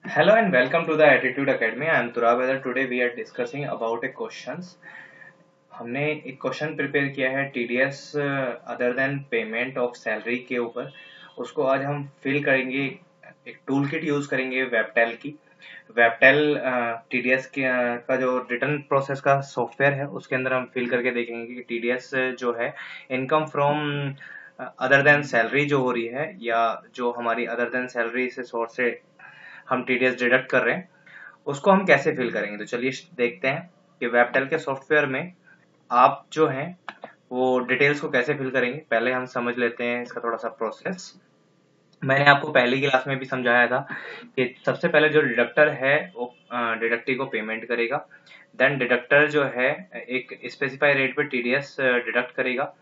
Hello and welcome to the Attitude Academy. I am Turab Weather. Today we are discussing about a questions. हमने एक question prepare किया है TDS other than payment of salary के ऊपर। उसको आज हम फिल करेंगे। एक टूल किट यूज करेंगे वेबटेल की। वेबटेल टीडीएस का जो रिटर्न प्रोसेस का सॉफ्टवेयर है उसके अंदर हम फिल करके देखेंगे कि टीडीएस जो है income from other than salary जो हो रही है या जो हमारी अदर देन सैलरी से सोर्स से हम टीडीएस डिडक्ट कर रहे हैं उसको हम कैसे फिल करेंगे। तो चलिए देखते हैं कि वेबटेल के सॉफ्टवेयर में आप जो हैं वो डिटेल्स को कैसे फिल करेंगे। पहले हम समझ लेते हैं इसका थोड़ा सा प्रोसेस। मैंने आपको पहली क्लास में भी समझाया था कि सबसे पहले जो डिडक्टर है वो डिडक्टी को पेमेंट करेगा। देन डिडक्टर जो है एक स्पेसिफाई रेट पे टीडीएस डिडक्ट करेगा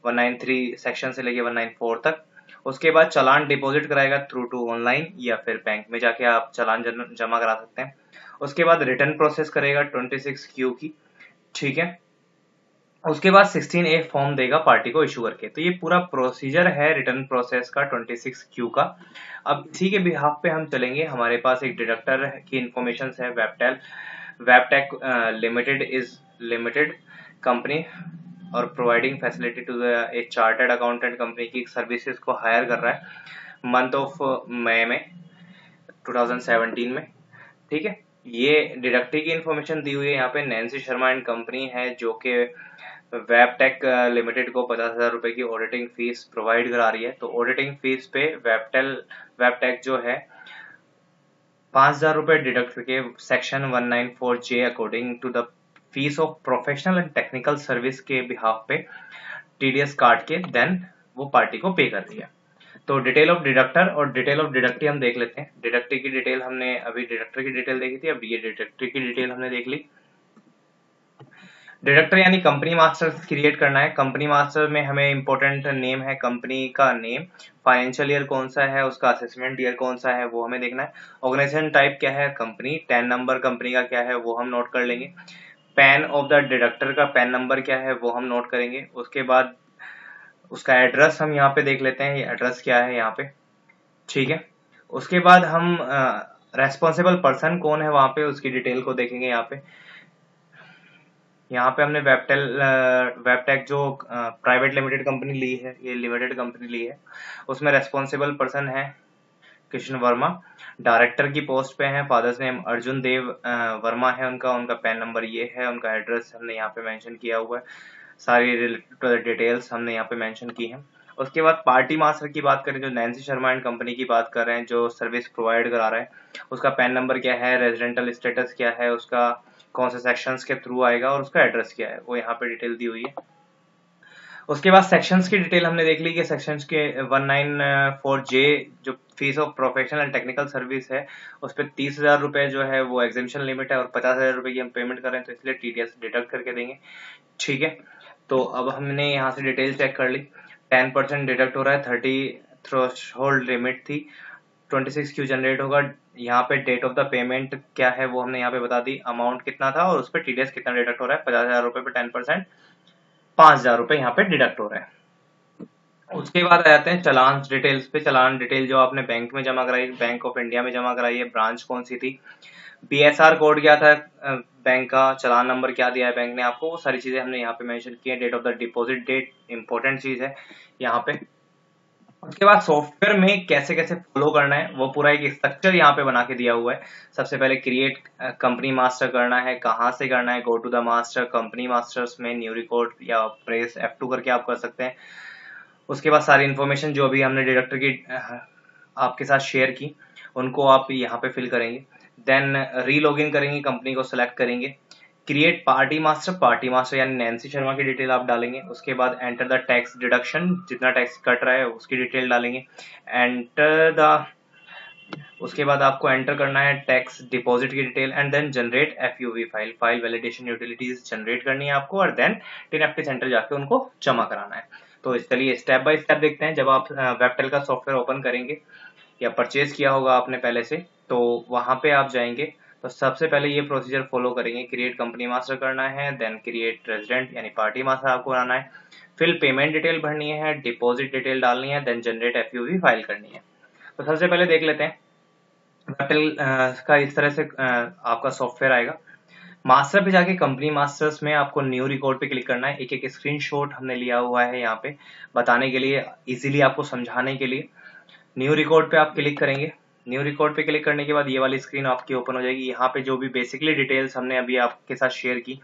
193 सेक्शन से लेके 194 तक। उसके बाद चालान डिपॉजिट कराएगा थ्रू टू ऑनलाइन या फिर बैंक में जाके आप चालान जमा करा सकते हैं। उसके बाद रिटर्न प्रोसेस करेगा 26 क्यू की। ठीक है। उसके बाद 16A फॉर्म देगा पार्टी को इशू करके। तो ये पूरा प्रोसीजर है रिटर्न प्रोसेस का 26Q का। अब इसी के बिहाफ पे हम चलेंगे। हमारे पास एक डिडक्टर की इंफॉर्मेशन है वेबटेल वेबटेक लिमिटेड इज लिमिटेड कंपनी और प्रोवाइडिंग फैसिलिटी टू द एक चार्टर्ड अकाउंटेंट कंपनी की सर्विसेज को हायर कर रहा है मंथ ऑफ मई में 2017 में। ठीक है। ये डिडक्टी की इंफॉर्मेशन दी हुई है यहाँ पे। नैन्सी शर्मा एंड कंपनी है जो कि वेबटेक लिमिटेड को 50,000 रुपए की ऑडिटिंग फीस प्रोवाइड करा रही है। तो ऑडिटिंग फीस पे वेबटेक जो है 5,000 रुपए डिडक्ट करके section 194J according to the fees of professional and technical service के बिहाफ पे टीडीएस काट के देन वो पार्टी को पे कर रही है। तो डिटेल ऑफ डिडक्टर और डिटेल ऑफ डिडक्टी हम देख लेते हैं। डिडक्टी की डिटेल हमने अभी डिडक्टर की डिटेल देखी थी, अब ये डिडक्टी की डिटेल हमने देख ली। डिडक्टर यानी कंपनी मास्टर क्रिएट करना है। कंपनी मास्टर में हमें इंपॉर्टेंट नेम है कंपनी का नेम, फाइनेंशियल ईयर कौन सा है, उसका असेसमेंट ईयर कौन सा है वो हमें देखना है। ऑर्गेनाइजेशन टाइप क्या है कंपनी, टैन नंबर कंपनी का क्या है वो हम नोट कर लेंगे। पैन ऑफ द डिडक्टर का पैन नंबर क्या है वो हम नोट करेंगे। उसके बाद उसका एड्रेस हम यहाँ पे देख लेते हैं, ये एड्रेस क्या है यहाँ पे। ठीक है। उसके बाद हम रेस्पॉन्सिबल पर्सन कौन है वहां पे उसकी डिटेल को देखेंगे। यहाँ पे हमने वेबटेक जो प्राइवेट लिमिटेड कंपनी ली है, ये लिमिटेड कंपनी ली है, उसमें रेस्पॉन्सिबल पर्सन है कृष्ण वर्मा। डायरेक्टर की पोस्ट पे है, फादर्स नेम अर्जुन देव वर्मा है उनका। उनका पैन नंबर ये है, उनका एड्रेस हमने यहाँ पे मेंशन किया हुआ है, सारी रिलेटेड डिटेल्स हमने यहाँ पे मेंशन की है। उसके बाद पार्टी मास्टर की बात करें, जो नैन्सी शर्मा एंड कंपनी की बात कर रहे हैं, जो सर्विस प्रोवाइड करा रहा है, उसका पैन नंबर क्या है, रेजिडेंटल स्टेटस क्या है उसका, कौन से सेक्शंस के थ्रू आएगा और उसका एड्रेस क्या है वो यहाँ पे डिटेल दी हुई है। उसके बाद सेक्शंस की डिटेल हमने देख ली कि सेक्शंस के 194J जो fees of professional and technical service है उस पर 30,000 रुपए जो है वो एग्जेम्पशन लिमिट है और 50,000 रुपए की हम पेमेंट कर रहे हैं तो इसलिए टीडीएस डिडक्ट करके देंगे। ठीक है। तो अब हमने यहाँ से डिटेल चेक कर ली। 10% डिडक्ट हो रहा है, 30 थ्रेशोल्ड लिमिट थी, 26 क्यू जनरेट होगा। यहाँ पे डेट ऑफ द पेमेंट क्या है वो हमने यहाँ पे बता दी, अमाउंट कितना था और उस पर टीडीएस कितना डिडक्ट हो रहा है। 50,000 रुपए पे 10% 5,000 रुपए यहाँ पे डिडक्ट हो रहे हैं। उसके बाद आ जाते हैं चलान डिटेल्स पे। चलान डिटेल जो आपने बैंक में जमा कराई, बैंक ऑफ इंडिया में जमा कराई है, ब्रांच कौन सी थी, बीएसआर कोड क्या था बैंक का, चलान नंबर क्या दिया है बैंक ने आपको, वो सारी चीजें हमने यहाँ पे मेंशन की है। Date of the deposit date important चीज है यहाँ पे। उसके बाद सॉफ्टवेयर में कैसे कैसे फॉलो करना है वो पूरा एक स्ट्रक्चर यहाँ पे बना के दिया हुआ है। सबसे पहले क्रिएट कंपनी मास्टर करना है, कहाँ से करना है, go to the master, company masters में न्यू रिकॉर्ड या प्रेस F2 करके आप कर सकते हैं। उसके बाद सारी इन्फॉर्मेशन जो भी हमने डायरेक्टर की आपके साथ शेयर की उनको आप यहाँ पे फिल करेंगे। देन री लॉगिन करेंगे, कंपनी को सिलेक्ट करेंगे, क्रिएट पार्टी मास्टर यानी नैन्सी शर्मा की डिटेल आप डालेंगे। उसके बाद एंटर द टैक्स डिडक्शन, जितना टैक्स कट रहा है उसकी डिटेल डालेंगे। एंटर द उसके बाद आपको एंटर करना है टैक्स डिपॉजिट की detail and then generate FUV file validation utilities generate करनी है आपको और देन टिनएफटी सेंटर जाके उनको जमा कराना है। तो चलिए स्टेप बाय स्टेप देखते हैं। जब आप वेबटेल का सॉफ्टवेयर ओपन करेंगे या परचेज किया होगा आपने पहले से, तो वहां पे आप जाएंगे तो सबसे पहले ये प्रोसीजर फॉलो करेंगे। क्रिएट कंपनी मास्टर करना है, देन क्रिएट रेजिडेंट यानी पार्टी मास्टर आपको बनाना है, फिर पेमेंट डिटेल भरनी है, डिपॉजिट डिटेल डालनी है, देन जनरेट एफयूवी फाइल करनी है। तो सबसे पहले देख लेते हैं वेबटेल का इस तरह से आपका सॉफ्टवेयर आएगा। मास्टर पे जाके कंपनी मास्टर्स में आपको न्यू रिकॉर्ड पे क्लिक करना है। एक एक स्क्रीनशॉट हमने लिया हुआ है यहाँ पे बताने के लिए, इजीली आपको समझाने के लिए। न्यू रिकॉर्ड पे आप क्लिक करेंगे। न्यू रिकॉर्ड पे क्लिक करने के बाद ये वाली स्क्रीन आपकी ओपन हो जाएगी। यहाँ पे जो भी बेसिकली डिटेल्स हमने अभी आपके साथ शेयर की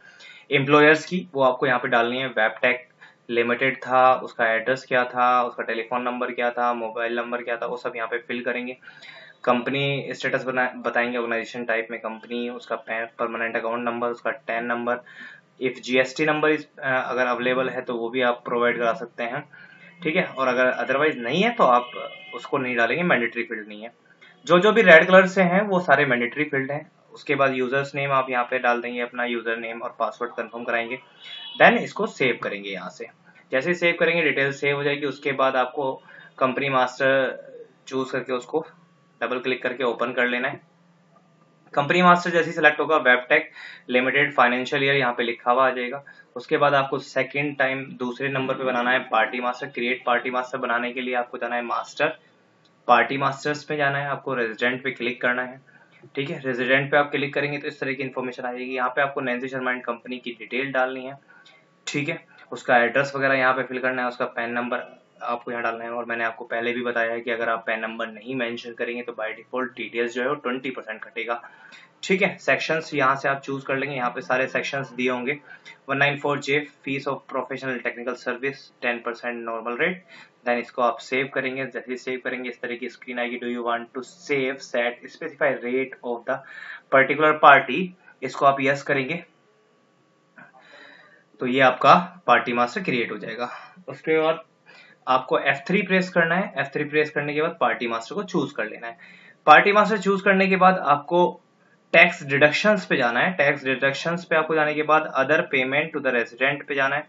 एम्प्लॉयर्स की, वो आपको यहाँ पे डालनी है। वेबटेक लिमिटेड था, उसका एड्रेस क्या था, उसका टेलीफोन नंबर क्या था, मोबाइल नंबर क्या था, वो सब यहाँ पे फिल करेंगे। कंपनी स्टेटस बताएंगे, ऑर्गेनाइजेशन टाइप में कंपनी, उसका परमानेंट अकाउंट नंबर, उसका tan number, if GST number अगर अवेलेबल है तो वो भी आप प्रोवाइड करा सकते हैं। ठीक है, और अगर अदरवाइज नहीं है तो आप उसको नहीं डालेंगे, मैंडेटरी फील्ड नहीं है। जो जो भी रेड कलर से हैं वो सारे मैंडेटरी फील्ड हैं। उसके बाद यूजर्स नेम आप यहाँ पे डाल देंगे, अपना यूजर नेम और पासवर्ड कंफर्म कराएंगे। देन इसको सेव करेंगे यहाँ से। जैसे सेव करेंगे डिटेल सेव हो जाएगी। उसके बाद आपको कंपनी मास्टर चूज करके उसको डबल क्लिक करके ओपन कर लेना है। कंपनी मास्टर जैसे सिलेक्ट होगा, वेबटेक लिमिटेड फाइनेंशियल ईयर यहाँ पे लिखा हुआ आ जाएगा। उसके बाद आपको सेकंड टाइम दूसरे नंबर पे बनाना है party master. Create party master बनाने के लिए आपको जाना है मास्टर, पार्टी मास्टर्स पे जाना है, आपको रेजिडेंट पे क्लिक करना है। ठीक है, रेजिडेंट पे आप क्लिक करेंगे तो इस तरह की इन्फॉर्मेशन आ जाएगी। यहाँ पे आपको नैन्सी शर्मा एंड कंपनी की डिटेल डालनी है। ठीक है, उसका एड्रेस वगैरह यहाँ पे फिल करना है, उसका पैन नंबर आपको यहाँ डालना है। और मैंने आपको पहले भी बताया है कि अगर आप पैन नंबर नहीं मेंशन करेंगे तो बाय डिफॉल्ट टीडीएस जो है वो 20% कटेगा। ठीक है, सेक्शंस यहाँ से आप चूज कर लेंगे। यहाँ पे सारे सेक्शंस दिए होंगे। 194J fees of professional technical service 10% normal rate. Then इसको आप सेव करेंगे। जैसे सेव करेंगे इस तरह की स्क्रीन आएगी। Do you want to save set specify rate of the particular party, इसको आप यस करेंगे तो ये आपका पार्टी मास्टर क्रिएट हो जाएगा। उसके बाद आपको F3 प्रेस करना है। F3 प्रेस करने के बाद पार्टी मास्टर को चूज कर लेना है। पार्टी मास्टर चूज करने के बाद आपको टैक्स डिडक्शंस पे जाना है। टैक्स डिडक्शंस पे आपको जाने के बाद other payment to the resident पे जाना है।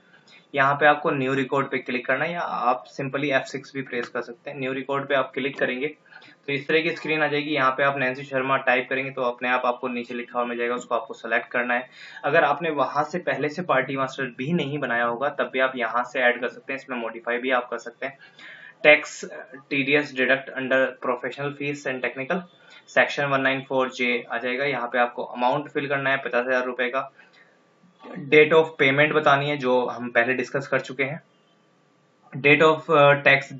यहाँ पे आपको न्यू रिकॉर्ड पे क्लिक करना है, या आप सिंपली F6 भी प्रेस कर सकते हैं। न्यू रिकॉर्ड पे आप क्लिक करेंगे तो इस तरह की स्क्रीन आ जाएगी। यहाँ पे आप नैन्सी शर्मा टाइप करेंगे तो अपने आप आपको नीचे लिखा हुआ मिल जाएगा, उसको आपको सेलेक्ट करना है। अगर आपने वहां से पहले से पार्टी मास्टर भी नहीं बनाया होगा तब भी आप यहाँ से ऐड कर सकते हैं, इसमें मॉडिफाई भी आप कर सकते हैं। Tax TDS deduct under professional fees and technical, section 194J आ जाएगा। यहाँ पे आपको अमाउंट फिल करना है 50,000 रुपए का। डेट ऑफ पेमेंट बतानी है जो हम पहले डिस्कस कर चुके हैं। Date of tax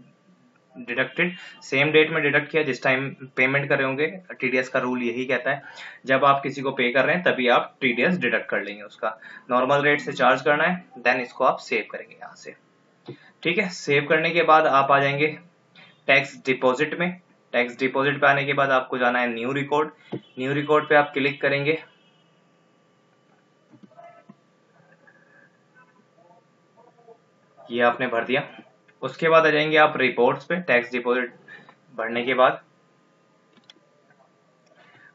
deducted, same date में डिडक्ट किया जिस टाइम पेमेंट कर रहे होंगे। टीडीएस का रूल यही कहता है, जब आप किसी को पे कर रहे हैं तभी आप टीडीएस डिडक्ट कर लेंगे, उसका नॉर्मल रेट से चार्ज करना है। देन इसको आप सेव करेंगे यहाँ से। ठीक है, सेव करने के बाद आप आ जाएंगे टैक्स डिपॉजिट में। टैक्स डिपॉजिट पे आने के बाद आपको जाना है न्यू रिकॉर्ड। न्यू रिकॉर्ड पे आप क्लिक करेंगे। ये आपने भर दिया। उसके बाद आ जाएंगे आप रिपोर्ट्स पे। टैक्स डिपॉजिट भरने के बाद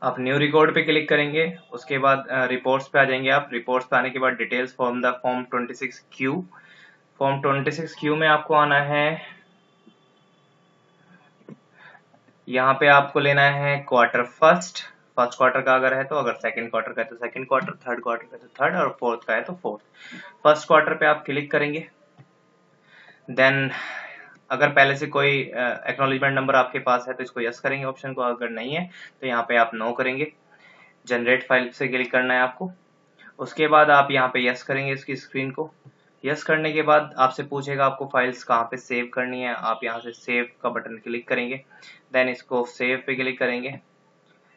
आप न्यू रिकॉर्ड पे क्लिक करेंगे। उसके बाद रिपोर्ट्स पे आ जाएंगे आप। रिपोर्ट्स पे आने के बाद details form the form 26Q। Form 26Q में आपको आना है। यहाँ पे आपको लेना है क्वार्टर फर्स्ट। फर्स्ट क्वार्टर का अगर है तो, अगर सेकंड क्वार्टर का है तो सेकंड क्वार्टर, थर्ड क्वार्टर का है तो थर्ड, और फोर्थ का है तो फोर्थ। फर्स्ट क्वार्टर पे आप क्लिक करेंगे। देन अगर पहले से कोई एक्नॉलेजमेंट नंबर आपके पास है तो इसको यस करेंगे ऑप्शन को, अगर नहीं है तो यहाँ पे आप नो करेंगे। जनरेट फाइल से क्लिक करना है आपको। उसके बाद आप यहाँ पे यस करेंगे इसकी स्क्रीन को। यस करने के बाद आपसे पूछेगा आपको फाइल्स कहाँ पे सेव करनी है। आप यहाँ से सेव का बटन क्लिक करेंगे। देन इसको सेव पे क्लिक करेंगे।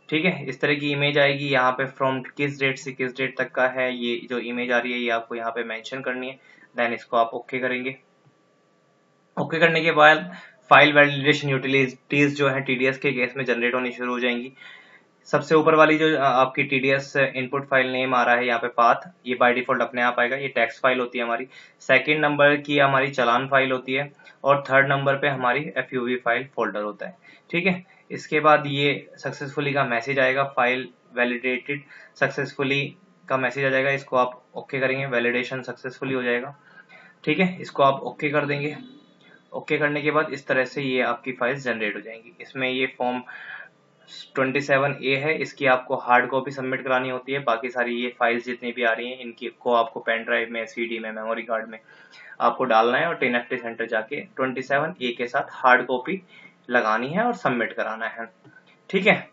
ठीक है, इस तरह की इमेज आएगी। यहाँ पे फ्रॉम किस डेट से किस डेट तक का है ये जो इमेज आ रही है, ये आपको यहाँ पे मेंशन करनी है। देन इसको आप ओके करेंगे। ओके करने के बाद फाइल वैलिडेशन यूटिलिटीज जो है टीडीएस के केस में जनरेट होनी शुरू हो जाएंगी। सबसे ऊपर वाली जो आपकी टीडीएस इनपुट फाइल नेम आ रहा है यहाँ पे पाथ, ये बाय डिफॉल्ट अपने आप आएगा। ये टेक्स्ट फाइल होती है हमारी। सेकंड नंबर की हमारी चालान फाइल होती है, और थर्ड नंबर पे हमारी एफयूवी फाइल फोल्डर होता है। ठीक है, इसके बाद ये सक्सेसफुली का मैसेज आएगा, फाइल वैलिडेटेड सक्सेसफुली का मैसेज आ जाएगा। इसको आप ओके करेंगे, वैलिडेशन सक्सेसफुली हो जाएगा। ठीक है, इसको आप ओके कर देंगे। ओके करने के बाद इस तरह से ये आपकी फाइल्स जनरेट हो जाएंगी। इसमें ये फॉर्म 27A है, इसकी आपको हार्ड कॉपी सबमिट करानी होती है। बाकी सारी ये फाइल्स जितनी भी आ रही हैं इनकी को आपको पेन ड्राइव में, सीडी में, मेमोरी कार्ड में आपको डालना है और टेनेफ्टी सेंटर जाके 27A के साथ हार्ड कॉपी लगानी है और सबमिट कराना है। ठीक है,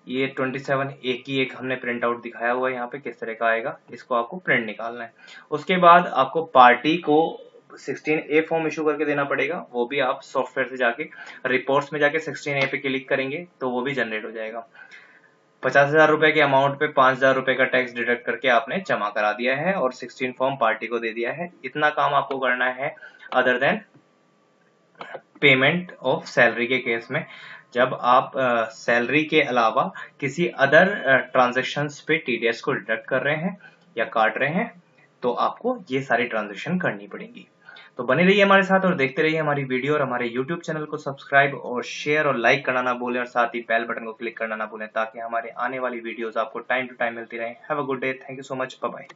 ये 27A की एक हमने प्रिंट आउट दिखाया हुआ है यहाँ पे किस तरह का आएगा, इसको आपको प्रिंट निकालना है। उसके बाद आपको पार्टी को 16A फॉर्म इशू करके देना पड़ेगा, वो भी आप सॉफ्टवेयर से जाके रिपोर्ट्स में जाके 16A पे क्लिक करेंगे तो वो भी जनरेट हो जाएगा। 50,000 रुपए के अमाउंट पे 5,000 रुपए का टैक्स डिडक्ट करके आपने जमा करा दिया है और 16 फॉर्म पार्टी को दे दिया है। इतना काम आपको करना है other than payment of salary के केस में। जब आप सैलरी के अलावा किसी अदर ट्रांजेक्शन्स पे टीडीएस को डिडक्ट कर रहे हैं या काट रहे हैं तो आपको ये सारी ट्रांजेक्शन करनी पड़ेगी। तो बने रहिए हमारे साथ और देखते रहिए हमारी वीडियो, और हमारे यूट्यूब चैनल को सब्सक्राइब और शेयर और लाइक करना ना भूलें, और साथ ही बेल बटन को क्लिक करना ना भूलें ताकि हमारे आने वाली वीडियोस आपको टाइम टू टाइम मिलती रहें। Have a good day, thank you so much, bye bye.